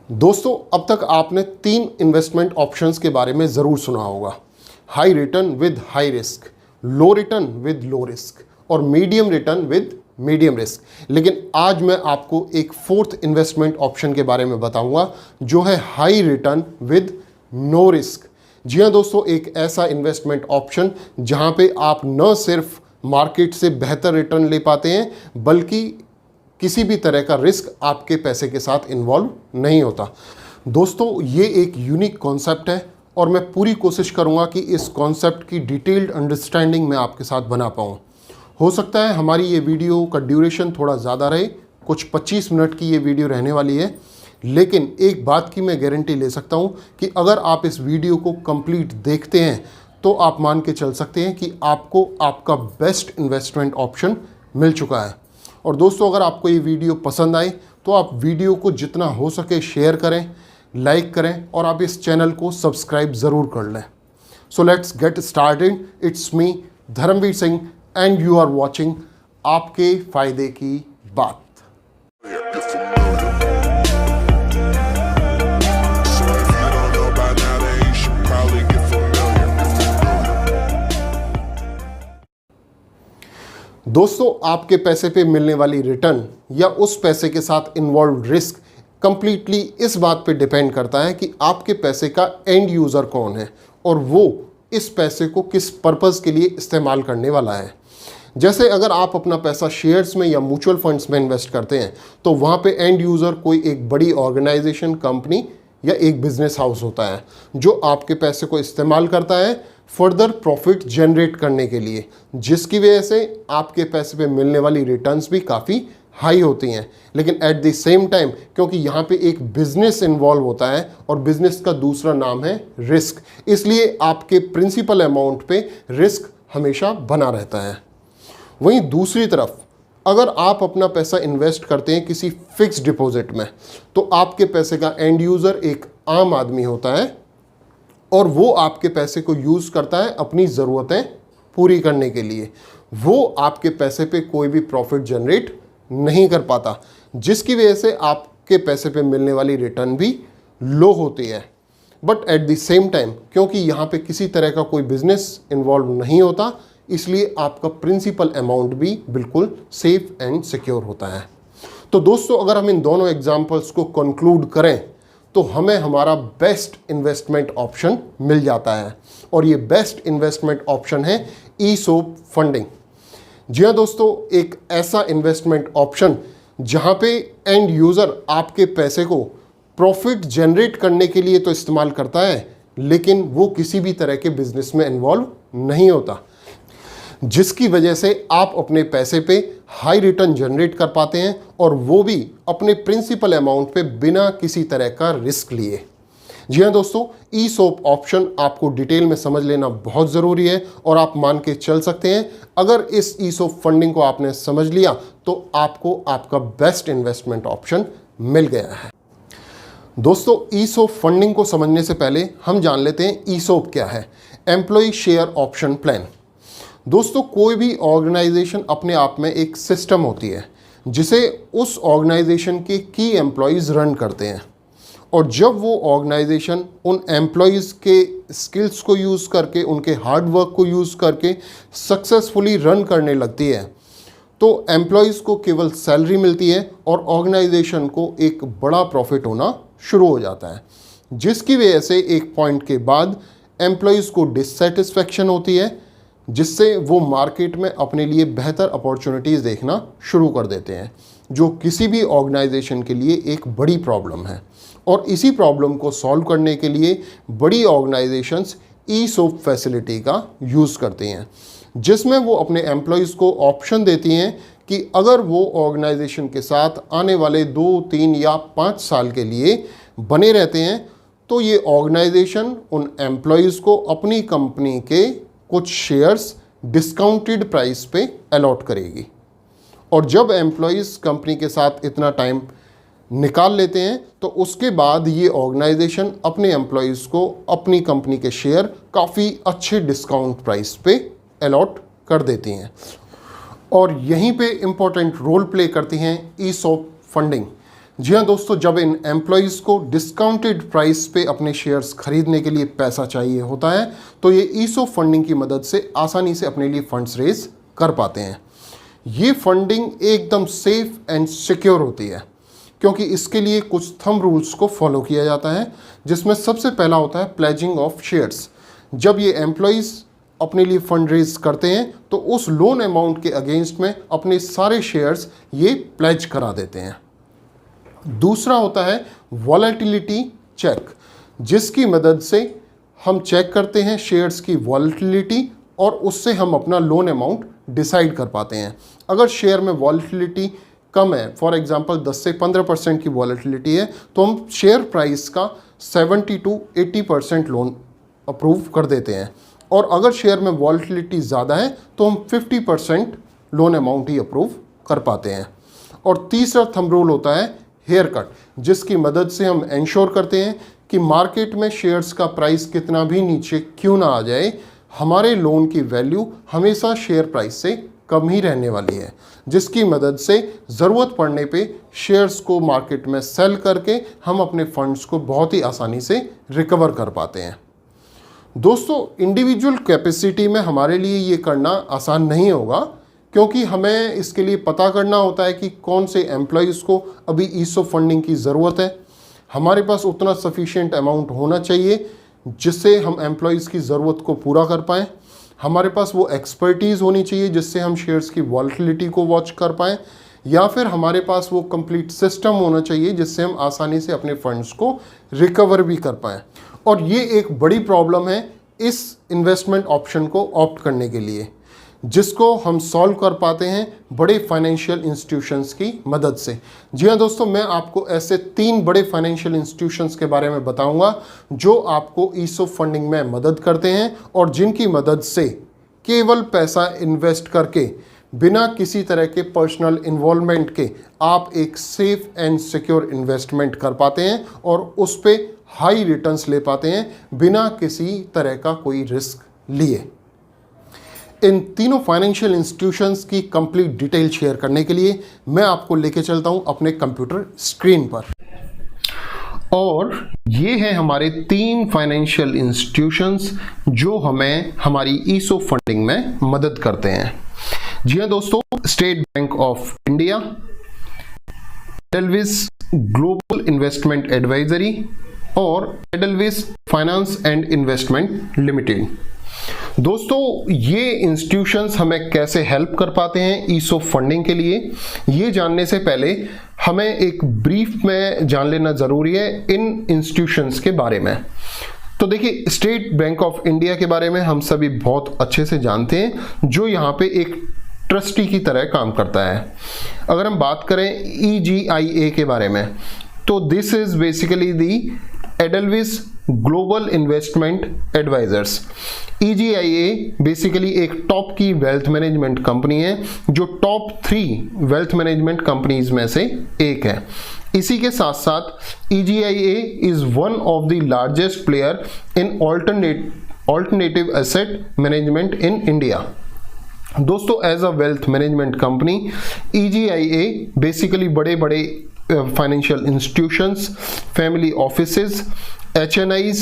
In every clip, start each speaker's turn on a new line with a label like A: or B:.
A: दोस्तों, अब तक आपने 3 इन्वेस्टमेंट ऑप्शंस के बारे में ज़रूर सुना होगा। High return with high risk, low return with low risk और medium return with medium risk. लेकिन आज मैं आपको एक 4th इन्वेस्टमेंट ऑप्शन के बारे में बताऊंगा जो है high return with no risk. जी हाँ दोस्तों, एक ऐसा इन्वेस्टमेंट ऑप्शन जहां पे आप न सिर्फ मार्केट से बेहतर रिटर्न ले पाते हैं बल्कि किसी भी तरह का रिस्क आपके पैसे के साथ इन्वॉल्व नहीं होता। दोस्तों, ये एक यूनिक कॉन्सेप्ट है और मैं पूरी कोशिश करूंगा कि इस कॉन्सेप्ट की डिटेल्ड अंडरस्टैंडिंग मैं आपके साथ बना पाऊँ। हो सकता है हमारी ये वीडियो का ड्यूरेशन थोड़ा ज़्यादा रहे, कुछ 25 मिनट की ये वीडियो रहने वाली है, लेकिन एक बात की मैं गारंटी ले सकता हूँ कि अगर आप इस वीडियो को कंप्लीट देखते हैं तो आप मान के चल सकते हैं कि आपको आपका बेस्ट इन्वेस्टमेंट ऑप्शन मिल चुका है। और दोस्तों, अगर आपको ये वीडियो पसंद आए तो आप वीडियो को जितना हो सके शेयर करें, लाइक करें और आप इस चैनल को सब्सक्राइब ज़रूर कर लें। So let's get started. It's me Dharmveer Singh and you are watching आपके फ़ायदे की बात। दोस्तों, आपके पैसे पे मिलने वाली रिटर्न या उस पैसे के साथ इन्वॉल्व रिस्क कंप्लीटली इस बात पे डिपेंड करता है कि आपके पैसे का एंड यूज़र कौन है और वो इस पैसे को किस पर्पज़ के लिए इस्तेमाल करने वाला है। जैसे अगर आप अपना पैसा शेयर्स में या म्यूचुअल फंड्स में इन्वेस्ट करते हैं तो वहाँ पे एंड यूज़र कोई एक बड़ी ऑर्गेनाइजेशन, कंपनी या एक बिजनेस हाउस होता है जो आपके पैसे को इस्तेमाल करता है फर्दर प्रॉफिट जनरेट करने के लिए, जिसकी वजह से आपके पैसे पे मिलने वाली रिटर्न्स भी काफ़ी हाई होती हैं। लेकिन एट द सेम टाइम क्योंकि यहाँ पे एक बिजनेस इन्वॉल्व होता है और बिजनेस का दूसरा नाम है रिस्क, इसलिए आपके प्रिंसिपल अमाउंट पे रिस्क हमेशा बना रहता है। वहीं दूसरी तरफ अगर आप अपना पैसा इन्वेस्ट करते हैं किसी फिक्स डिपॉजिट में तो आपके पैसे का एंड यूज़र एक आम आदमी होता है और वो आपके पैसे को यूज़ करता है अपनी ज़रूरतें पूरी करने के लिए। वो आपके पैसे पे कोई भी प्रॉफिट जनरेट नहीं कर पाता, जिसकी वजह से आपके पैसे पे मिलने वाली रिटर्न भी लो होती है। But at the same time क्योंकि यहाँ पे किसी तरह का कोई बिजनेस इन्वॉल्व नहीं होता, इसलिए आपका प्रिंसिपल अमाउंट भी बिल्कुल सेफ एंड सिक्योर होता है। तो दोस्तों, अगर हम इन दोनों एग्जाम्पल्स को कंक्लूड करें तो हमें हमारा बेस्ट इन्वेस्टमेंट ऑप्शन मिल जाता है और ये बेस्ट इन्वेस्टमेंट ऑप्शन है ईसोप फंडिंग। जी हाँ दोस्तों, एक ऐसा इन्वेस्टमेंट ऑप्शन जहाँ पे एंड यूज़र आपके पैसे को प्रॉफिट जनरेट करने के लिए तो इस्तेमाल करता है लेकिन वो किसी भी तरह के बिजनेस में इन्वॉल्व नहीं होता, जिसकी वजह से आप अपने पैसे पे हाई रिटर्न जनरेट कर पाते हैं और वो भी अपने प्रिंसिपल अमाउंट पे बिना किसी तरह का रिस्क लिए। जी हाँ दोस्तों, ईसोप ऑप्शन आपको डिटेल में समझ लेना बहुत ज़रूरी है और आप मान के चल सकते हैं अगर इस ईसोप फंडिंग को आपने समझ लिया तो आपको आपका बेस्ट इन्वेस्टमेंट ऑप्शन मिल गया है। दोस्तों, ईसोप फंडिंग को समझने से पहले हम जान लेते हैं ईसोप क्या है। Employee share option plan. दोस्तों, कोई भी ऑर्गेनाइजेशन अपने आप में एक सिस्टम होती है जिसे उस ऑर्गेनाइजेशन के की एम्प्लॉयज़ रन करते हैं और जब वो ऑर्गेनाइजेशन उन एम्प्लॉयज़ के स्किल्स को यूज़ करके, उनके हार्ड वर्क को यूज़ करके सक्सेसफुली रन करने लगती है तो एम्प्लॉयज़ को केवल सैलरी मिलती है और ऑर्गेनाइजेशन को एक बड़ा प्रॉफिट होना शुरू हो जाता है, जिसकी वजह से एक पॉइंट के बाद एम्प्लॉयज़ को डिससेटिस्फैक्शन होती है जिससे वो मार्केट में अपने लिए बेहतर अपॉर्चुनिटीज़ देखना शुरू कर देते हैं, जो किसी भी ऑर्गेनाइजेशन के लिए एक बड़ी प्रॉब्लम है। और इसी प्रॉब्लम को सॉल्व करने के लिए बड़ी ऑर्गेनाइजेशंस ईसोप फैसिलिटी का यूज़ करती हैं, जिसमें वो अपने एम्प्लॉयज़ को ऑप्शन देती हैं कि अगर वो ऑर्गेनाइजेशन के साथ आने वाले 2, 3 या 5 साल के लिए बने रहते हैं तो ये ऑर्गेनाइजेशन उन एम्प्लॉयज़ को अपनी कंपनी के कुछ शेयर्स डिस्काउंटेड प्राइस पे अलॉट करेगी। और जब एम्प्लॉयज़ कंपनी के साथ इतना टाइम निकाल लेते हैं तो उसके बाद ये ऑर्गेनाइजेशन अपने एम्प्लॉयज़ को अपनी कंपनी के शेयर काफ़ी अच्छे डिस्काउंट प्राइस पे अलॉट कर देती हैं। और यहीं पे इम्पोर्टेंट रोल प्ले करती हैं ईसोप फंडिंग, जी हाँ दोस्तों, जब इन एम्प्लॉयज़ को डिस्काउंटेड प्राइस पे अपने शेयर्स खरीदने के लिए पैसा चाहिए होता है तो ये ईसोप फंडिंग की मदद से आसानी से अपने लिए फंड्स रेज कर पाते हैं। ये फंडिंग एकदम सेफ एंड सिक्योर होती है क्योंकि इसके लिए कुछ थंब रूल्स को फॉलो किया जाता है, जिसमें सबसे पहला होता है प्लेजिंग ऑफ शेयर्स। जब ये एम्प्लॉयज़ अपने लिए फंड रेज करते हैं तो उस लोन अमाउंट के अगेंस्ट में अपने सारे शेयर्स ये प्लेज करा देते हैं। दूसरा होता है वॉलेटिलिटी चेक, जिसकी मदद से हम चेक करते हैं शेयर्स की वॉलेटिलिटी और उससे हम अपना लोन अमाउंट डिसाइड कर पाते हैं। अगर शेयर में वॉलेटिलिटी कम है, फॉर एग्जांपल 10 से 15% की वॉलेटिलिटी है, तो हम शेयर प्राइस का 70 to 80% लोन अप्रूव कर देते हैं, और अगर शेयर में वॉलेटिलिटी ज़्यादा है तो हम 50% लोन अमाउंट ही अप्रूव कर पाते हैं। और तीसरा थंब रूल होता है हेयर कट, जिसकी मदद से हम इंश्योर करते हैं कि मार्केट में शेयर्स का प्राइस कितना भी नीचे क्यों ना आ जाए, हमारे लोन की वैल्यू हमेशा शेयर प्राइस से कम ही रहने वाली है, जिसकी मदद से ज़रूरत पड़ने पे शेयर्स को मार्केट में सेल करके हम अपने फंड्स को बहुत ही आसानी से रिकवर कर पाते हैं। दोस्तों, इंडिविजुअल कैपेसिटी में हमारे लिए ये करना आसान नहीं होगा क्योंकि हमें इसके लिए पता करना होता है कि कौन से एम्प्लॉयज़ को अभी ईसोप फंडिंग की ज़रूरत है। हमारे पास उतना सफिशिएंट अमाउंट होना चाहिए जिससे हम एम्प्लॉयज़ की ज़रूरत को पूरा कर पाएँ। हमारे पास वो एक्सपर्टीज़ होनी चाहिए जिससे हम शेयर्स की वॉलेटिलिटी को वॉच कर पाएँ, या फिर हमारे पास वो कंप्लीट सिस्टम होना चाहिए जिससे हम आसानी से अपने फंड्स को रिकवर भी कर पाएँ। और ये एक बड़ी प्रॉब्लम है इस इन्वेस्टमेंट ऑप्शन को ऑप्ट करने के लिए, जिसको हम सॉल्व कर पाते हैं बड़े फाइनेंशियल इंस्टीट्यूशंस की मदद से। जी हाँ दोस्तों, मैं आपको ऐसे 3 बड़े फाइनेंशियल इंस्टीट्यूशंस के बारे में बताऊंगा जो आपको ईसोप फंडिंग में मदद करते हैं और जिनकी मदद से केवल पैसा इन्वेस्ट करके बिना किसी तरह के पर्सनल इन्वॉल्वमेंट के आप एक सेफ एंड सिक्योर इन्वेस्टमेंट कर पाते हैं और उस पर हाई रिटर्न्स ले पाते हैं बिना किसी तरह का कोई रिस्क लिए। इन तीनों फाइनेंशियल इंस्टीट्यूशंस की कंप्लीट डिटेल शेयर करने के लिए मैं आपको लेके चलता हूं अपने कंप्यूटर स्क्रीन पर, और ये है हमारे 3 फाइनेंशियल इंस्टीट्यूशंस जो हमें हमारी ईसोप फंडिंग में मदद करते हैं। जी हाँ दोस्तों, State Bank of India, Edelweiss Global Investment Advisory और Edelweiss Finance and Investment Limited. दोस्तों, ये इंस्टीट्यूशंस हमें कैसे हेल्प कर पाते हैं ईसोप फंडिंग के लिए, ये जानने से पहले हमें एक ब्रीफ में जान लेना ज़रूरी है इन इंस्टीट्यूशंस के बारे में। तो देखिए, स्टेट बैंक ऑफ इंडिया के बारे में हम सभी बहुत अच्छे से जानते हैं, जो यहाँ पे एक ट्रस्टी की तरह काम करता है। अगर हम बात करें EGIA के बारे में, तो this is basically the Edelweiss Global Investment Advisors. EGIA basically एक टॉप की वेल्थ मैनेजमेंट कंपनी है जो टॉप 3 वेल्थ मैनेजमेंट कंपनीज में से एक है। इसी के साथ साथ EGIA is one of the largest player in alternative asset management in India. दोस्तों, as a wealth management company EGIA basically बड़े बड़े financial institutions, family offices, HNIs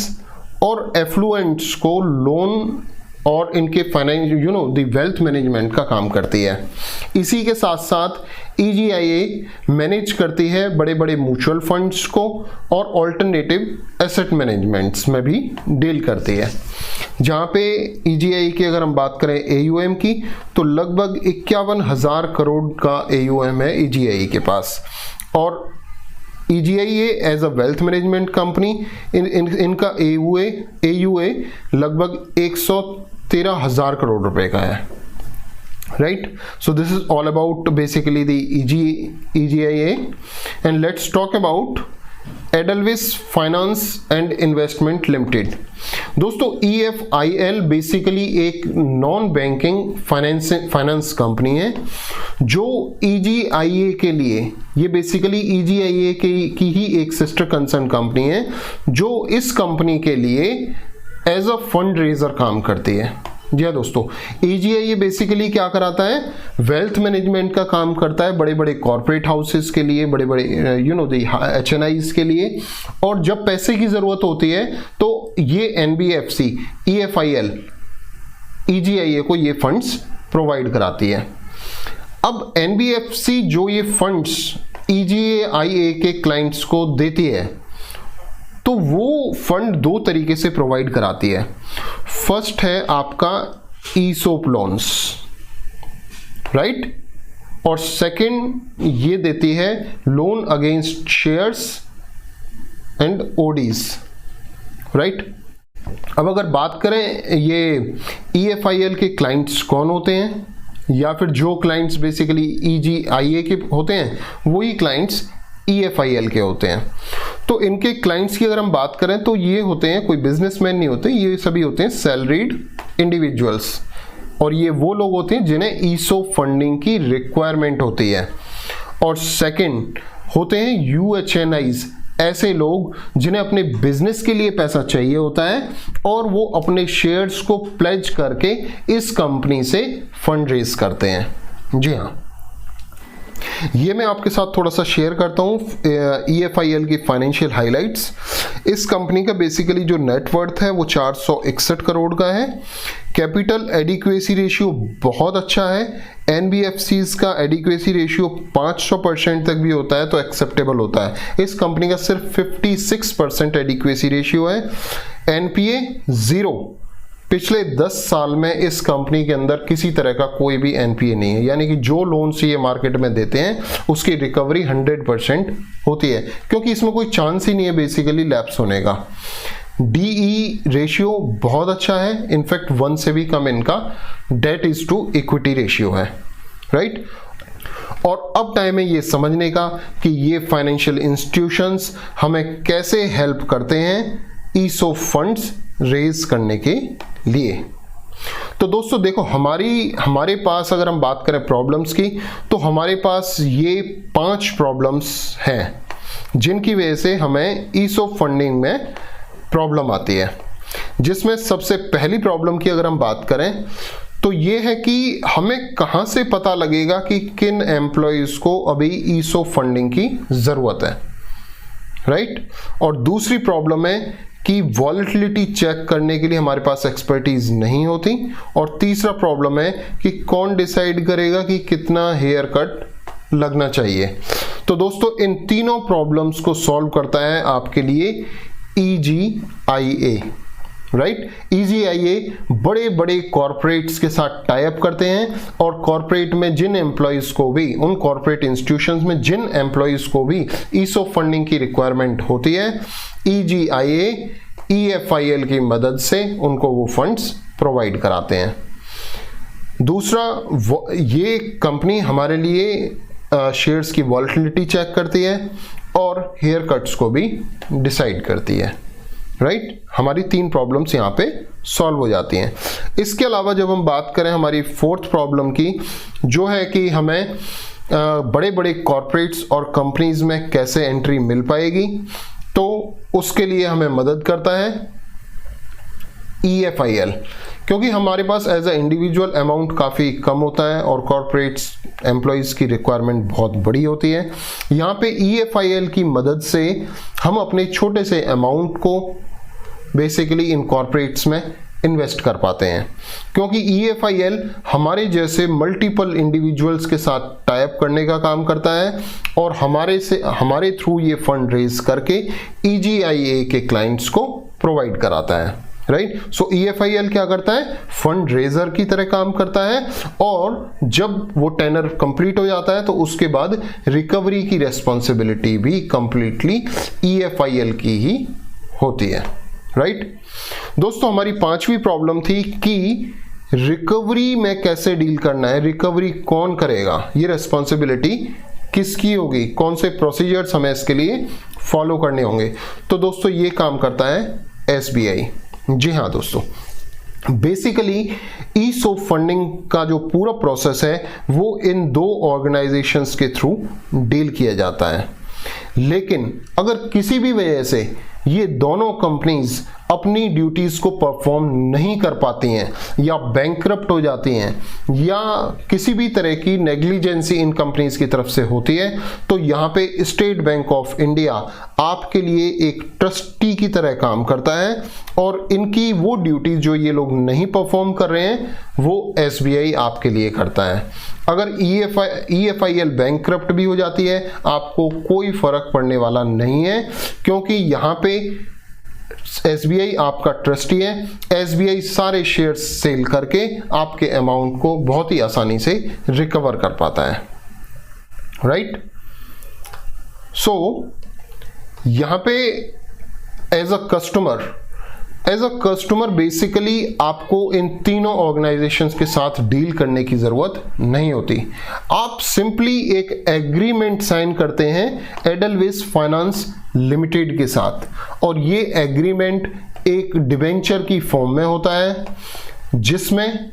A: और एफ्लुएंट्स को लोन और इनके फाइनेंस द वेल्थ मैनेजमेंट का काम करती है। इसी के साथ साथ EGIA मैनेज करती है बड़े बड़े म्यूचुअल फंड्स को और ऑल्टरनेटिव एसेट मैनेजमेंट्स में भी डील करती है। जहाँ पे EGIA की अगर हम बात करें AUM की, तो लगभग 51,000 करोड़ का AUM है EGIA के पास। और EGIA as a wealth management company इनका AUA लगभग 113,000 करोड़ रुपए का है, right. So this is all about basically the EGIA, and let's talk about Edelweiss Finance and Investment Limited. दोस्तों, EFIL बेसिकली एक नॉन बैंकिंग फाइनेंस कंपनी है जो EGIA के लिए, ये बेसिकली EGIA की ही एक सिस्टर कंसर्न कंपनी है जो इस कंपनी के लिए एज अ फंड रेजर काम करती है। जी हाँ दोस्तों, EGIA बेसिकली क्या कराता है, वेल्थ मैनेजमेंट का काम करता है बड़े बड़े कॉर्पोरेट हाउसेस के लिए, बड़े बड़े HNIs के लिए। और जब पैसे की ज़रूरत होती है तो ये NBFC, EFIL, EGIA को ये फंड्स प्रोवाइड कराती है। अब NBFC जो ये फंड्स EGIA के क्लाइंट्स को देती है तो वो फंड दो तरीके से प्रोवाइड कराती है। फर्स्ट है आपका ESOP लोन्स, राइट, और सेकंड ये देती है loan against shares and ODs, right. अब अगर बात करें ये EFIL के क्लाइंट्स कौन होते हैं, या फिर जो क्लाइंट्स बेसिकली EGIA के होते हैं वही क्लाइंट्स EFIL के होते हैं। तो इनके क्लाइंट्स की अगर हम बात करें तो ये होते हैं, कोई बिजनेसमैन नहीं होते, ये सभी होते हैं सैलरीड इंडिविजुअल्स, और ये वो लोग होते हैं जिन्हें ESOP फंडिंग की रिक्वायरमेंट होती है। और सेकंड होते हैं UHNIs, ऐसे लोग जिन्हें अपने बिजनेस के लिए पैसा चाहिए होता है और वो अपने शेयर्स को प्लेज करके इस कंपनी से फंड रेज करते हैं। जी हाँ, ये मैं आपके साथ थोड़ा सा शेयर करता हूँ EFIL की फाइनेंशियल हाइलाइट्स। इस कंपनी का बेसिकली जो नेटवर्थ है वो 461 करोड़ का है। कैपिटल एडिक्वेसी रेशियो बहुत अच्छा है। NBFCs का एडिक्वेसी रेशियो 500% तक भी होता है तो एक्सेप्टेबल होता है। इस कंपनी का सिर्फ 56% एडिक्वेसी रेशियो है। NPA 0, पिछले 10 साल में इस कंपनी के अंदर किसी तरह का कोई भी NPA नहीं है, यानी कि जो लोन्स ये मार्केट में देते हैं उसकी रिकवरी 100% होती है, क्योंकि इसमें कोई चांस ही नहीं है बेसिकली लैप्स होने का। DE रेशियो बहुत अच्छा है, इनफैक्ट 1 से भी कम इनका debt is to equity ratio है, राइट। और अब टाइम है ये समझने का कि ये फाइनेंशियल इंस्टीट्यूशंस हमें कैसे हेल्प करते हैं ESOP फंड्स रेज करने के लिए। तो दोस्तों देखो, हमारे पास अगर हम बात करें प्रॉब्लम्स की तो हमारे पास ये 5 प्रॉब्लम्स हैं जिनकी वजह से हमें ESOP फंडिंग में प्रॉब्लम आती है। जिसमें सबसे पहली प्रॉब्लम की अगर हम बात करें तो ये है कि हमें कहां से पता लगेगा कि किन एम्प्लॉयज को अभी ESOP फंडिंग की जरूरत है, राइट। और दूसरी प्रॉब्लम है कि वॉलेटिलिटी चेक करने के लिए हमारे पास एक्सपर्टीज नहीं होती। और तीसरा प्रॉब्लम है कि कौन डिसाइड करेगा कि कितना हेयर कट लगना चाहिए। तो दोस्तों इन तीनों प्रॉब्लम्स को सॉल्व करता है आपके लिए EGIA, राइट। EGIA बड़े बड़े कॉर्पोरेट्स के साथ टाई अप करते हैं और कॉर्पोरेट में जिन एम्प्लॉयज को भी, उन कॉर्पोरेट इंस्टीट्यूशंस में जिन एम्प्लॉयज को भी ESOP फंडिंग की रिक्वायरमेंट होती है, EGIA EFIL की मदद से उनको वो फंड्स प्रोवाइड कराते हैं। दूसरा, ये कंपनी हमारे लिए शेयर्स की वॉलेटिलिटी चेक करती है और हेयर कट्स को भी डिसाइड करती है, राइट। हमारी 3 प्रॉब्लम्स यहाँ पे सॉल्व हो जाती हैं। इसके अलावा जब हम बात करें हमारी 4th प्रॉब्लम की, जो है कि हमें बड़े बड़े कॉर्पोरेट्स और कंपनीज में कैसे एंट्री मिल पाएगी, तो उसके लिए हमें मदद करता है EFIL, क्योंकि हमारे पास एज अ इंडिविजुअल अमाउंट काफ़ी कम होता है और कॉर्पोरेट्स एम्प्लॉयज़ की रिक्वायरमेंट बहुत बड़ी होती है। यहाँ पे EFIL की मदद से हम अपने छोटे से अमाउंट को बेसिकली इन कॉर्पोरेट्स में इन्वेस्ट कर पाते हैं, क्योंकि EFIL हमारे जैसे मल्टीपल इंडिविजुअल्स के साथ टाई अप करने का काम करता है और हमारे थ्रू ये फंड रेज करके EGIA के क्लाइंट्स को प्रोवाइड कराता है, राइट। सो EFIL क्या करता है, फंड रेजर की तरह काम करता है और जब वो टेनर कंप्लीट हो जाता है तो उसके बाद रिकवरी की रेस्पॉन्सिबिलिटी भी कंप्लीटली EFIL की ही होती है, राइट। दोस्तों हमारी 5वीं प्रॉब्लम थी कि रिकवरी में कैसे डील करना है, रिकवरी कौन करेगा, ये रेस्पॉन्सिबिलिटी किसकी होगी, कौन से प्रोसीजर्स हमें इसके लिए फॉलो करने होंगे। तो दोस्तों ये काम करता है SBI। जी हाँ दोस्तों, बेसिकली ESOP फंडिंग का जो पूरा प्रोसेस है वो इन 2 ऑर्गेनाइजेशंस के थ्रू डील किया जाता है। लेकिन अगर किसी भी वजह से ये दोनों कंपनीज अपनी ड्यूटीज को परफॉर्म नहीं कर पाती हैं या बैंकरप्ट हो जाती हैं या किसी भी तरह की नेग्लिजेंसी इन कंपनीज की तरफ से होती है, तो यहाँ पे स्टेट बैंक ऑफ इंडिया आपके लिए एक ट्रस्टी की तरह काम करता है और इनकी वो ड्यूटीज जो ये लोग नहीं परफॉर्म कर रहे हैं वो एसबीआई आपके लिए करता है। अगर EFIL बैंकरप्ट भी हो जाती है आपको कोई फर्क पड़ने वाला नहीं है, क्योंकि यहाँ पे एसबीआई आपका ट्रस्टी है। एसबीआई सारे शेयर्स सेल करके आपके अमाउंट को बहुत ही आसानी से रिकवर कर पाता है, राइट। सो यहां पे एज अ कस्टमर बेसिकली आपको इन तीनों ऑर्गेनाइजेशंस के साथ डील करने की जरूरत नहीं होती। आप सिंपली एक एग्रीमेंट साइन करते हैं एडलवेस फाइनेंस लिमिटेड के साथ, और ये एग्रीमेंट एक डिबेंचर की फॉर्म में होता है, जिसमें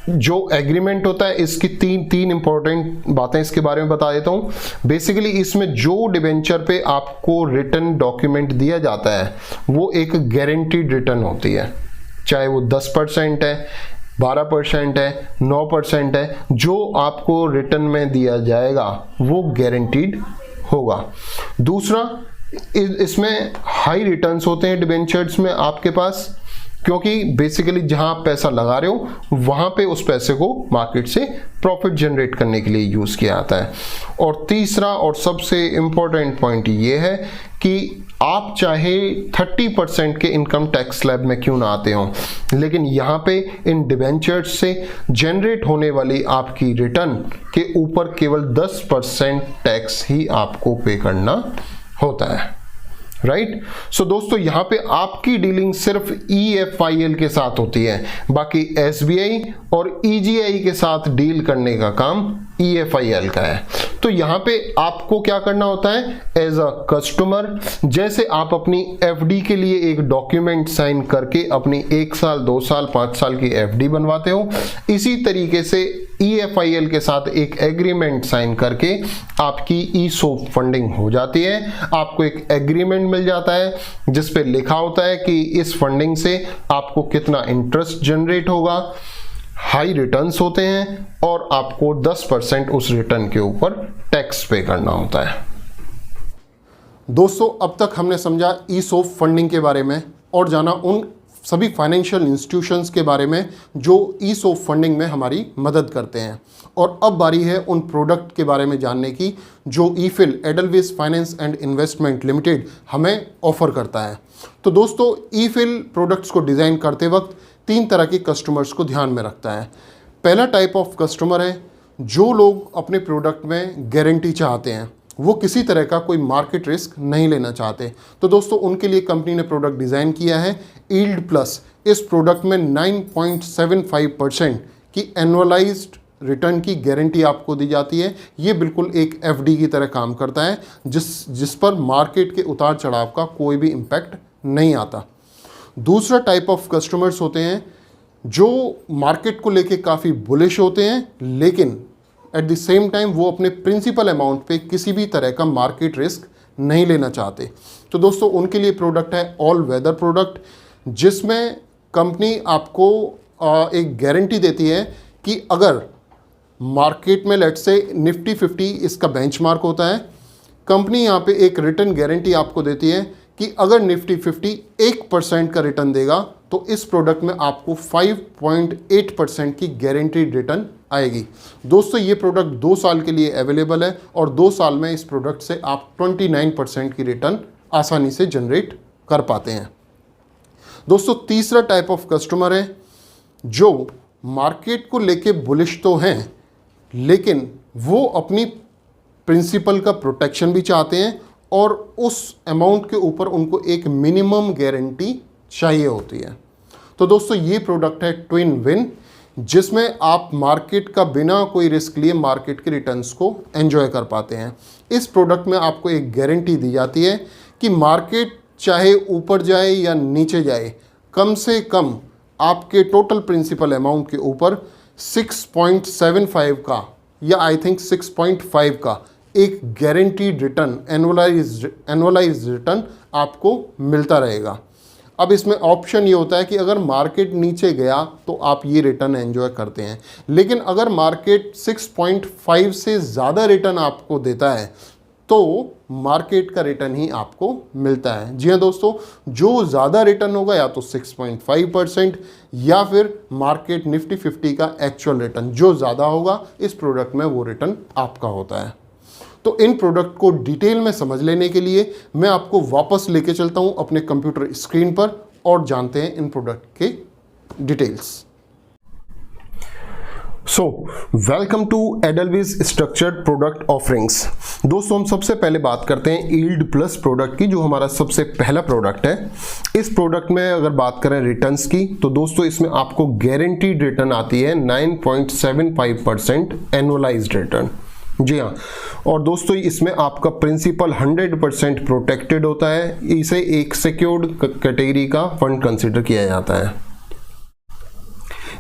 A: जो एग्रीमेंट होता है इसकी तीन इंपॉर्टेंट बातें इसके बारे में बता देता हूं। बेसिकली इसमें जो डिबेंचर पे आपको रिटर्न डॉक्यूमेंट दिया जाता है वो एक गारंटीड रिटर्न होती है, चाहे वो 10% है, 12% है, 9% है, जो आपको रिटर्न में दिया जाएगा वो गारंटीड होगा। दूसरा, इसमें हाई रिटर्न्स होते हैं डिबेंचर्स में आपके पास, क्योंकि बेसिकली जहां आप पैसा लगा रहे हो वहां पे उस पैसे को मार्केट से प्रॉफिट जनरेट करने के लिए यूज किया जाता है। और तीसरा और सबसे इंपॉर्टेंट पॉइंट ये है कि आप चाहे 30% के इनकम टैक्स स्लैब में क्यों ना आते हो, लेकिन यहाँ पे इन डिबेंचर्स से जनरेट होने वाली आपकी रिटर्न के ऊपर केवल 10% टैक्स ही आपको पे करना होता है, राइट। सो दोस्तों यहाँ पे आपकी डीलिंग सिर्फ EFIL के साथ होती है, बाकी SBI और EGI के साथ डील करने का काम EFIL का है। तो यहाँ पे आपको क्या करना होता है एज अ कस्टमर, जैसे आप अपनी FD के लिए एक डॉक्यूमेंट साइन करके अपनी 1 साल 2 साल 5 साल की FD बनवाते हो, इसी तरीके से EFIL के साथ एक एग्रीमेंट साइन करके आपकी ESOP फंडिंग हो जाती है। आपको एक एग्रीमेंट मिल जाता है जिस पे लिखा होता है कि इस फंडिंग से आपको कितना इंटरेस्ट जनरेट होगा, हाई रिटर्न्स होते हैं और आपको 10% उस रिटर्न के ऊपर टैक्स पे करना होता है। दोस्तों अब तक हमने समझा ESOP फंडिंग के बारे में और जाना उन सभी फाइनेंशियल इंस्टीट्यूशंस के बारे में जो ESOP फंडिंग में हमारी मदद करते हैं, और अब बारी है उन प्रोडक्ट के बारे में जानने की जो Eiffel edelweiss finance and Investment limited हमें ऑफर करता है। तो दोस्तों ईफिल प्रोडक्ट्स को डिज़ाइन करते वक्त 3 तरह के कस्टमर्स को ध्यान में रखता है। पहला टाइप ऑफ कस्टमर है जो लोग अपने प्रोडक्ट में गारंटी चाहते हैं, वो किसी तरह का कोई मार्केट रिस्क नहीं लेना चाहते। तो दोस्तों उनके लिए कंपनी ने प्रोडक्ट डिज़ाइन किया है यील्ड प्लस। इस प्रोडक्ट में 9.75% की एनुअलाइज्ड रिटर्न की गारंटी आपको दी जाती है। ये बिल्कुल एक FD की तरह काम करता है जिस पर मार्केट के उतार चढ़ाव का कोई भी इम्पैक्ट नहीं आता। दूसरा टाइप ऑफ कस्टमर्स होते हैं जो मार्केट को लेके काफ़ी बुलिश होते हैं, लेकिन एट द सेम टाइम वो अपने प्रिंसिपल अमाउंट पे किसी भी तरह का मार्केट रिस्क नहीं लेना चाहते। तो दोस्तों उनके लिए प्रोडक्ट है ऑल वेदर प्रोडक्ट, जिसमें कंपनी आपको एक गारंटी देती है कि अगर मार्केट में लेट्स से निफ्टी 50 इसका बेंचमार्क होता है, कंपनी यहाँ पे एक रिटर्न गारंटी आपको देती है कि अगर निफ्टी 50 1% का रिटर्न देगा तो इस प्रोडक्ट में आपको 5.8% की गारंटीड रिटर्न आएगी। दोस्तों ये प्रोडक्ट 2 साल के लिए अवेलेबल है और 2 साल में इस प्रोडक्ट से आप 29% की रिटर्न आसानी से जनरेट कर पाते हैं। दोस्तों तीसरा टाइप ऑफ कस्टमर है जो मार्केट को लेके बुलिश तो हैं, लेकिन वो अपनी प्रिंसिपल का प्रोटेक्शन भी चाहते हैं और उस अमाउंट के ऊपर उनको एक मिनिमम गारंटी चाहिए होती है। तो दोस्तों ये प्रोडक्ट है ट्विन विन, जिसमें आप मार्केट का बिना कोई रिस्क लिए मार्केट के रिटर्न्स को एंजॉय कर पाते हैं। इस प्रोडक्ट में आपको एक गारंटी दी जाती है कि मार्केट चाहे ऊपर जाए या नीचे जाए, कम से कम आपके टोटल प्रिंसिपल अमाउंट के ऊपर 6.75 का या आई थिंक 6.5 का एक गारंटीड रिटर्न, एनुअलाइज्ड रिटर्न आपको मिलता रहेगा। अब इसमें ऑप्शन ये होता है कि अगर मार्केट नीचे गया तो आप ये रिटर्न एंजॉय करते हैं, लेकिन अगर मार्केट 6.5 से ज़्यादा रिटर्न आपको देता है तो मार्केट का रिटर्न ही आपको मिलता है। जी हाँ दोस्तों, जो ज़्यादा रिटर्न होगा या तो 6.5% या फिर मार्केट निफ्टी 50 का एक्चुअल रिटर्न जो ज़्यादा होगा इस प्रोडक्ट में वो रिटर्न आपका होता है। तो इन प्रोडक्ट को डिटेल में समझ लेने के लिए मैं आपको वापस लेके चलता हूं अपने कंप्यूटर स्क्रीन पर और जानते हैं इन प्रोडक्ट के details. So welcome to Edelweiss structured product offerings. दोस्तों हम सबसे पहले बात करते हैं यील्ड प्लस प्रोडक्ट की, जो हमारा सबसे पहला प्रोडक्ट है। इस प्रोडक्ट में अगर बात करें रिटर्न्स की तो दोस्तों इसमें आपको गारंटीड रिटर्न आती है 9.75% एनुअलाइज्ड रिटर्न। जी हाँ, और दोस्तों इसमें आपका प्रिंसिपल 100% प्रोटेक्टेड होता है। इसे एक सिक्योर्ड कैटेगरी का फंड कंसिडर किया जाता है।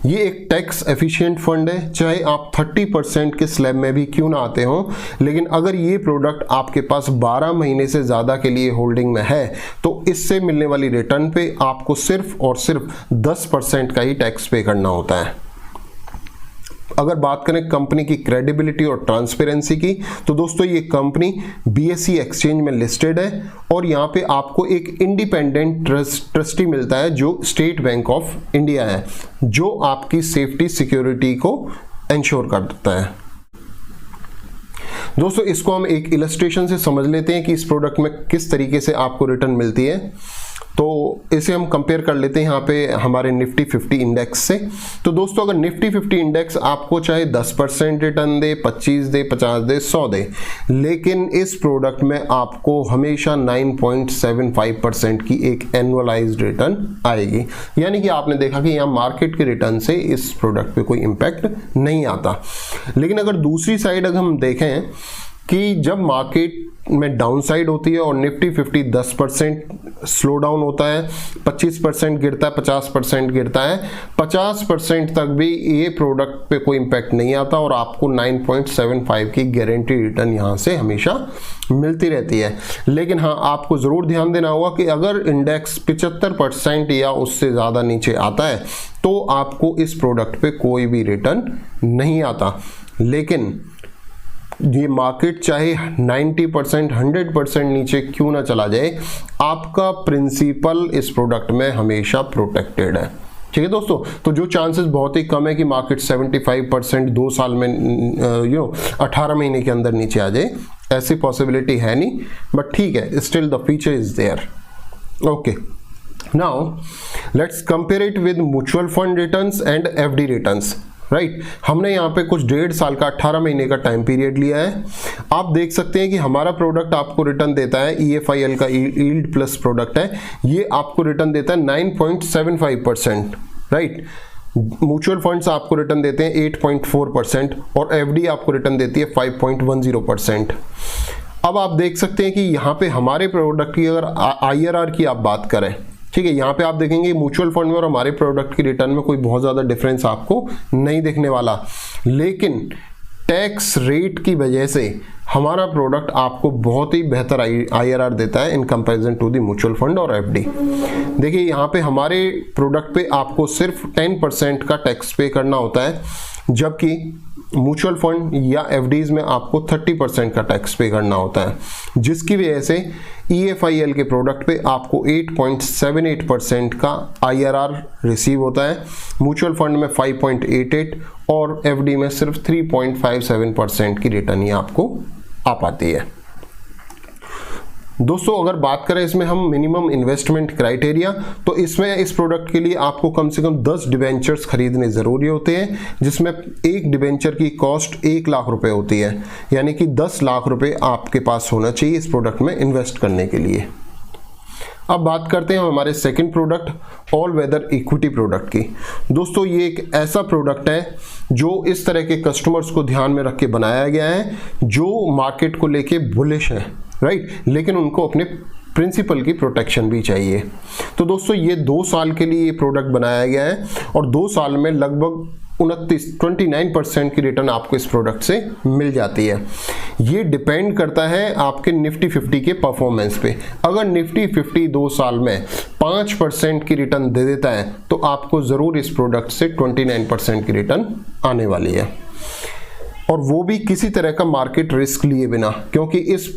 A: ये एक टैक्स एफिशिएंट फंड है, चाहे आप 30% के स्लैब में भी क्यों ना आते हो, लेकिन अगर ये प्रोडक्ट आपके पास 12 महीने से ज़्यादा के लिए होल्डिंग में है तो इससे मिलने वाली रिटर्न पे आपको सिर्फ और सिर्फ 10% का ही टैक्स पे करना होता है। अगर बात करें कंपनी की क्रेडिबिलिटी और ट्रांसपेरेंसी की तो दोस्तों ये कंपनी BSE एक्सचेंज में लिस्टेड है और यहाँ पे आपको एक इंडिपेंडेंट ट्रस्टी मिलता है जो स्टेट बैंक ऑफ इंडिया है, जो आपकी सेफ्टी सिक्योरिटी को इंश्योर करता है। दोस्तों इसको हम एक इलस्ट्रेशन से समझ लेते हैं कि इस प्रोडक्ट में किस तरीके से आपको रिटर्न मिलती है। तो इसे हम कंपेयर कर लेते हैं यहाँ पे हमारे निफ्टी 50 इंडेक्स से। तो दोस्तों अगर निफ्टी 50 इंडेक्स आपको चाहे 10% रिटर्न दे, 25 दे, 50 दे, 100 दे, लेकिन इस प्रोडक्ट में आपको हमेशा 9.75% की एक एनुअलाइज्ड रिटर्न आएगी। यानी कि आपने देखा कि यहाँ मार्केट के रिटर्न से इस प्रोडक्ट पे कोई इम्पैक्ट नहीं आता। लेकिन अगर दूसरी साइड अगर हम देखें कि जब मार्केट में डाउन साइड होती है और निफ्टी 50 10% स्लो डाउन होता है, 25% गिरता है, 50% गिरता है, 50% तक भी ये प्रोडक्ट पे कोई इम्पैक्ट नहीं आता और आपको 9.75 की गारंटी रिटर्न यहाँ से हमेशा मिलती रहती है। लेकिन हाँ, आपको ज़रूर ध्यान देना होगा कि अगर इंडेक्स 75% या उससे ज़्यादा नीचे आता है तो आपको इस प्रोडक्ट पे कोई भी रिटर्न नहीं आता। लेकिन ये मार्केट चाहे 90% 100% नीचे क्यों ना चला जाए, आपका प्रिंसिपल इस प्रोडक्ट में हमेशा प्रोटेक्टेड है। ठीक है दोस्तों, तो जो चांसेस बहुत ही कम है कि मार्केट 75% 2 साल में 18 महीने के अंदर नीचे आ जाए, ऐसी पॉसिबिलिटी है नहीं, बट ठीक है, still the feature is there. Okay, now let's compare it with mutual fund returns and FD returns. Right, हमने यहाँ पे कुछ 1.5 साल का 18 महीने का टाइम पीरियड लिया है। आप देख सकते हैं कि हमारा प्रोडक्ट आपको रिटर्न देता है, EFIL का यील्ड प्लस प्रोडक्ट है, ये आपको रिटर्न देता है 9.75%। राइट, म्यूचुअल फंड्स आपको रिटर्न देते हैं 8.4% और FD आपको रिटर्न देती है 5.10%। अब आप देख सकते हैं कि यहाँ पे हमारे प्रोडक्ट की अगर IRR की आप बात करें, ठीक है, यहाँ पे आप देखेंगे म्यूचुअल फंड में और हमारे प्रोडक्ट की रिटर्न में कोई बहुत ज़्यादा डिफरेंस आपको नहीं दिखने वाला, लेकिन टैक्स रेट की वजह से हमारा प्रोडक्ट आपको बहुत ही बेहतर IRR देता है in comparison to the mutual fund और FD। देखिए यहाँ पे हमारे प्रोडक्ट पे आपको सिर्फ 10% का टैक्स पे करना होता है, जबकि म्यूचुअल फंड या FDs में आपको 30% का टैक्स पे करना होता है, जिसकी वजह से EFIL के प्रोडक्ट पे आपको 8.78% का IRR रिसीव होता है, म्यूचुअल फंड में 5.88 और FD में सिर्फ 3.57% की रिटर्न ही आपको आ पाती है। दोस्तों अगर बात करें इसमें हम मिनिमम इन्वेस्टमेंट क्राइटेरिया, तो इसमें इस प्रोडक्ट के लिए आपको कम से कम 10 डिबेंचर्स खरीदने ज़रूरी होते हैं, जिसमें एक डिबेंचर की कॉस्ट 1 लाख रुपए होती है, यानी कि 10 लाख रुपए आपके पास होना चाहिए इस प्रोडक्ट में इन्वेस्ट करने के लिए। अब बात करते हैं हमारे second product all weather equity product की। दोस्तों ये एक ऐसा प्रोडक्ट है जो इस तरह के कस्टमर्स को ध्यान में रख के बनाया गया है जो मार्केट को लेके बुलिश हैं, राइट, लेकिन उनको अपने प्रिंसिपल की प्रोटेक्शन भी चाहिए। तो दोस्तों ये 2 साल के लिए ये प्रोडक्ट बनाया गया है और 2 साल में लगभग 29% की रिटर्न आपको इस प्रोडक्ट से मिल जाती है। ये डिपेंड करता है आपके निफ्टी 50 के परफॉर्मेंस पे। अगर निफ्टी 50 2 साल में 5% की रिटर्न दे देता है तो आपको ज़रूर इस प्रोडक्ट से 29% की रिटर्न आने वाली है, और वो भी किसी तरह का मार्केट रिस्क लिए बिना, क्योंकि इस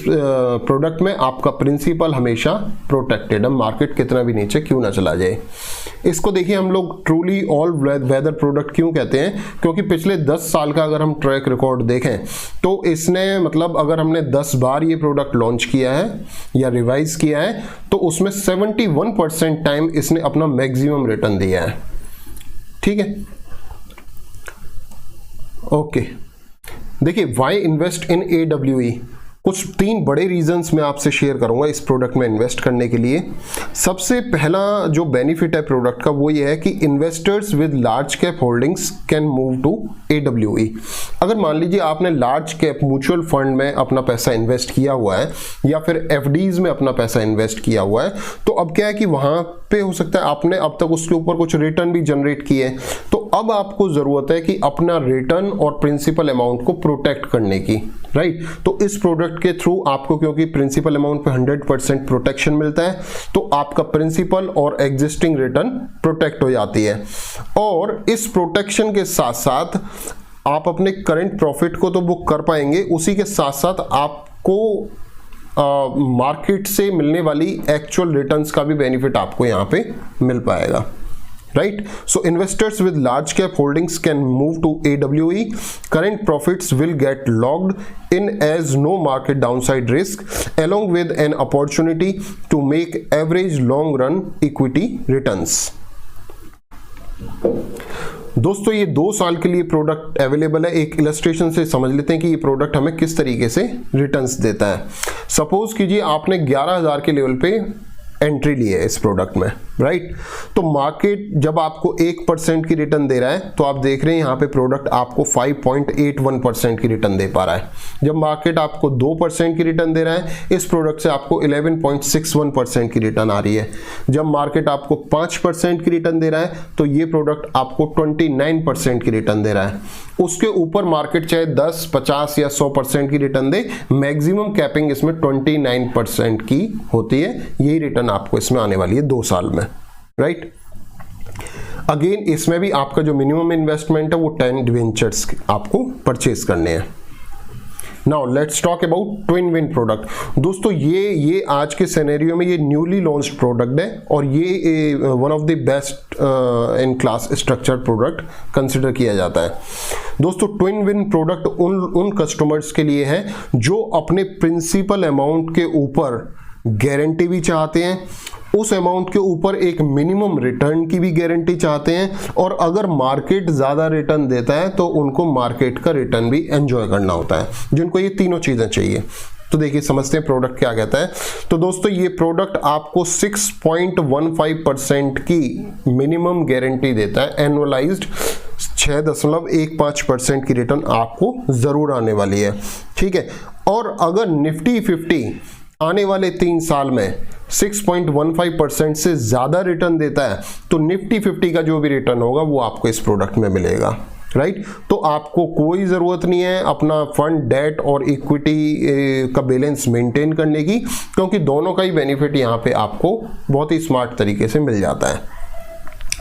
A: प्रोडक्ट में आपका प्रिंसिपल हमेशा प्रोटेक्टेड है, मार्केट कितना भी नीचे क्यों ना चला जाए। इसको देखिए हम लोग ट्रूली ऑल वेदर प्रोडक्ट क्यों कहते हैं, क्योंकि पिछले 10 साल का अगर हम ट्रैक रिकॉर्ड देखें तो इसने मतलब अगर हमने 10 बार ये प्रोडक्ट लॉन्च किया है या रिवाइज किया है तो उसमें 71% टाइम इसने अपना मैक्सिमम रिटर्न दिया है। ठीक है, ओके देखिए वाई इन्वेस्ट इन AWE, कुछ 3 बड़े रीजंस मैं आपसे शेयर करूंगा इस प्रोडक्ट में इन्वेस्ट करने के लिए। सबसे पहला जो बेनिफिट है प्रोडक्ट का वो ये है कि investors with large cap holdings can move to AWE। अगर मान लीजिए आपने लार्ज कैप म्यूचुअल फंड में अपना पैसा इन्वेस्ट किया हुआ है या फिर FDs में अपना पैसा इन्वेस्ट किया हुआ है, तो अब क्या है कि वहां पे हो सकता है आपने अब तक उसके ऊपर कुछ रिटर्न भी जनरेट किए, तो अब आपको जरूरत है कि अपना रिटर्न और प्रिंसिपल अमाउंट को प्रोटेक्ट करने की, राइट। तो इस प्रोडक्ट के थ्रू आपको क्योंकि प्रिंसिपल अमाउंट पे 100% प्रोटेक्शन मिलता है तो आपका प्रिंसिपल और एग्जिस्टिंग रिटर्न प्रोटेक्ट हो जाती है, और इस प्रोटेक्शन के साथ साथ आप अपने करंट प्रॉफिट को तो बुक कर पाएंगे, उसी के साथ साथ आपको मार्केट से मिलने वाली एक्चुअल रिटर्न्स का भी बेनिफिट आपको यहाँ पे मिल पाएगा, right? So investors with large cap holdings can move to AWE. Current profits will get logged in as no market downside risk, along with an opportunity to make average long run equity returns. दोस्तों ये 2 साल के लिए product available है। एक illustration से समझ लेते हैं कि ये प्रोडक्ट हमें किस तरीके से रिटर्न्स देता है। सपोज कीजिए आपने 11,000 के लेवल पे एंट्री ली है इस प्रोडक्ट में, राइट। तो मार्केट जब आपको 1% की रिटर्न दे रहा है तो आप देख रहे हैं यहाँ पे प्रोडक्ट आपको 5.81% की रिटर्न दे पा रहा है। जब मार्केट आपको 2% की रिटर्न दे रहा है इस प्रोडक्ट से आपको 11.61% की रिटर्न आ रही है। जब मार्केट आपको 5% की रिटर्न दे रहा है तो ये प्रोडक्ट आपको 29% की रिटर्न दे रहा है। उसके ऊपर मार्केट चाहे 10, 50 या 100% की रिटर्न दे, मैक्सिमम कैपिंग इसमें 29% की होती है। यही रिटर्न आपको इसमें आने वाली है 2 साल में, राइट। अगेन इसमें भी आपका जो मिनिमम इन्वेस्टमेंट है वो 10 डिवेंचर्स आपको परचेज करने हैं। Now let's talk about twin win product. दोस्तों ये आज के सिनेरियो में ये न्यूली लॉन्च्ड प्रोडक्ट है और ये one of the best in class structure product consider किया जाता है। दोस्तों ट्विन विन प्रोडक्ट उन कस्टमर्स के लिए है जो अपने प्रिंसिपल अमाउंट के ऊपर गारंटी भी चाहते हैं, उस अमाउंट के ऊपर एक मिनिमम रिटर्न की भी गारंटी चाहते हैं, और अगर मार्केट ज़्यादा रिटर्न देता है तो उनको मार्केट का रिटर्न भी एंजॉय करना होता है, जिनको ये तीनों चीज़ें चाहिए। तो देखिए समझते हैं प्रोडक्ट क्या कहता है। तो दोस्तों ये प्रोडक्ट आपको 6.15% की मिनिमम गारंटी देता है, एनुअलाइज्ड 6.15% की रिटर्न आपको ज़रूर आने वाली है, ठीक है। और अगर निफ्टी 50 आने वाले 3 साल में 6.15% से ज़्यादा रिटर्न देता है तो निफ्टी 50 का जो भी रिटर्न होगा वो आपको इस प्रोडक्ट में मिलेगा, राइट। तो आपको कोई ज़रूरत नहीं है अपना फंड, डेट और इक्विटी का बैलेंस मेंटेन करने की, क्योंकि दोनों का ही बेनिफिट यहाँ पे आपको बहुत ही स्मार्ट तरीके से मिल जाता है।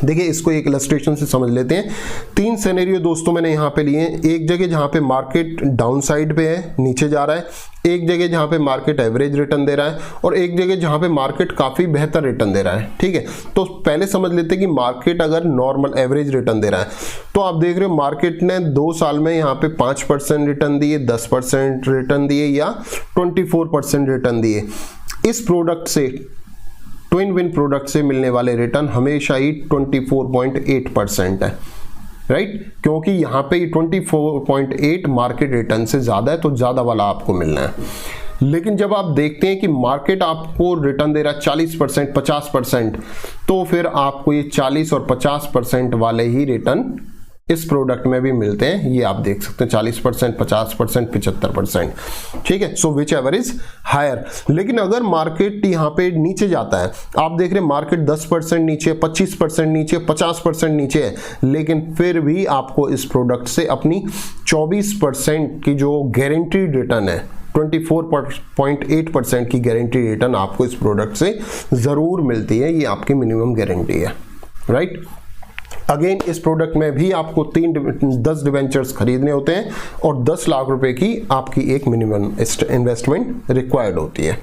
A: देखिए इसको एक इलस्ट्रेशन से समझ लेते हैं। 3 सिनेरियो दोस्तों मैंने यहाँ पे लिए हैं। एक जगह जहाँ पे मार्केट डाउन साइड पे है, नीचे जा रहा है, एक जगह जहाँ पे मार्केट एवरेज रिटर्न दे रहा है, और एक जगह जहाँ पे मार्केट काफ़ी बेहतर रिटर्न दे रहा है, ठीक है। तो पहले समझ लेते हैं कि मार्केट अगर नॉर्मल एवरेज रिटर्न दे रहा है तो आप देख रहे हो मार्केट ने 2 साल में यहाँ पे 5% रिटर्न दिए, 10% रिटर्न दिए या 24% रिटर्न दिए। इस प्रोडक्ट से, ट्विन विन प्रोडक्ट से मिलने वाले रिटर्न हमेशा ही 24.8% है, राइट। क्योंकि यहाँ पे 24.8 मार्केट रिटर्न से ज़्यादा है तो ज़्यादा वाला आपको मिलना है। लेकिन जब आप देखते हैं कि मार्केट आपको रिटर्न दे रहा है 40%, 50%, तो फिर आपको ये 40 और 50% वाले ही रिटर्न इस प्रोडक्ट में भी मिलते हैं, ये आप देख सकते हैं 40%, 50%, 75%, ठीक है। सो विच एवर इज हायर। लेकिन अगर मार्केट यहाँ पे नीचे जाता है, आप देख रहे हैं मार्केट 10% नीचे, 25% नीचे, 50% नीचे है, लेकिन फिर भी आपको इस प्रोडक्ट से अपनी 24% की जो गारंटीड रिटर्न है, 24.8% की गारंटी रिटर्न आपको इस प्रोडक्ट से जरूर मिलती है। ये आपकी मिनिमम गारंटी है, राइट। अगेन इस प्रोडक्ट में भी आपको 10 डिवेंचर्स खरीदने होते हैं और 10 लाख रुपए की आपकी एक मिनिमम इन्वेस्टमेंट रिक्वायर्ड होती है।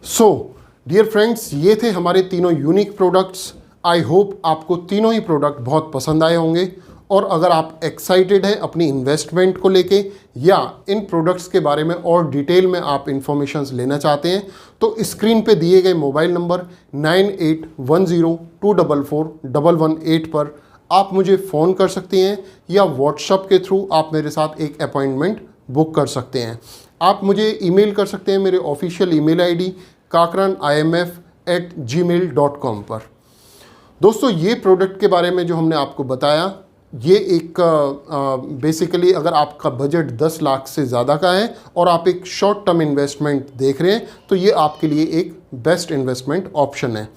A: सो डियर फ्रेंड्स, ये थे हमारे तीनों यूनिक प्रोडक्ट्स। आई होप आपको तीनों ही प्रोडक्ट बहुत पसंद आए होंगे, और अगर आप एक्साइटेड हैं अपनी इन्वेस्टमेंट को लेके या इन प्रोडक्ट्स के बारे में और डिटेल में आप इंफॉर्मेशंस लेना चाहते हैं, तो स्क्रीन पे दिए गए मोबाइल नंबर 9810244118 पर आप मुझे फ़ोन कर सकते हैं या व्हाट्सएप के थ्रू आप मेरे साथ एक अपॉइंटमेंट बुक कर सकते हैं। आप मुझे ईमेल कर सकते हैं मेरे ऑफिशियल ईमेल आईडी kakranimf@gmail.com पर। दोस्तों, ये प्रोडक्ट के बारे में जो हमने आपको बताया, ये एक बेसिकली अगर आपका बजट 10 लाख से ज़्यादा का है और आप एक शॉर्ट टर्म इन्वेस्टमेंट देख रहे हैं, तो ये आपके लिए एक बेस्ट इन्वेस्टमेंट ऑप्शन है।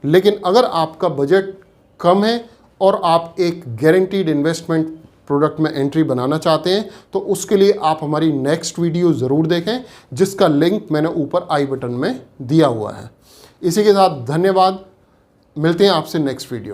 A: लेकिन अगर आपका बजट कम है और आप एक गारंटीड इन्वेस्टमेंट प्रोडक्ट में एंट्री बनाना चाहते हैं, तो उसके लिए आप हमारी नेक्स्ट वीडियो ज़रूर देखें, जिसका लिंक मैंने ऊपर आई बटन में दिया हुआ है। इसी के साथ धन्यवाद, मिलते हैं आपसे नेक्स्ट वीडियो।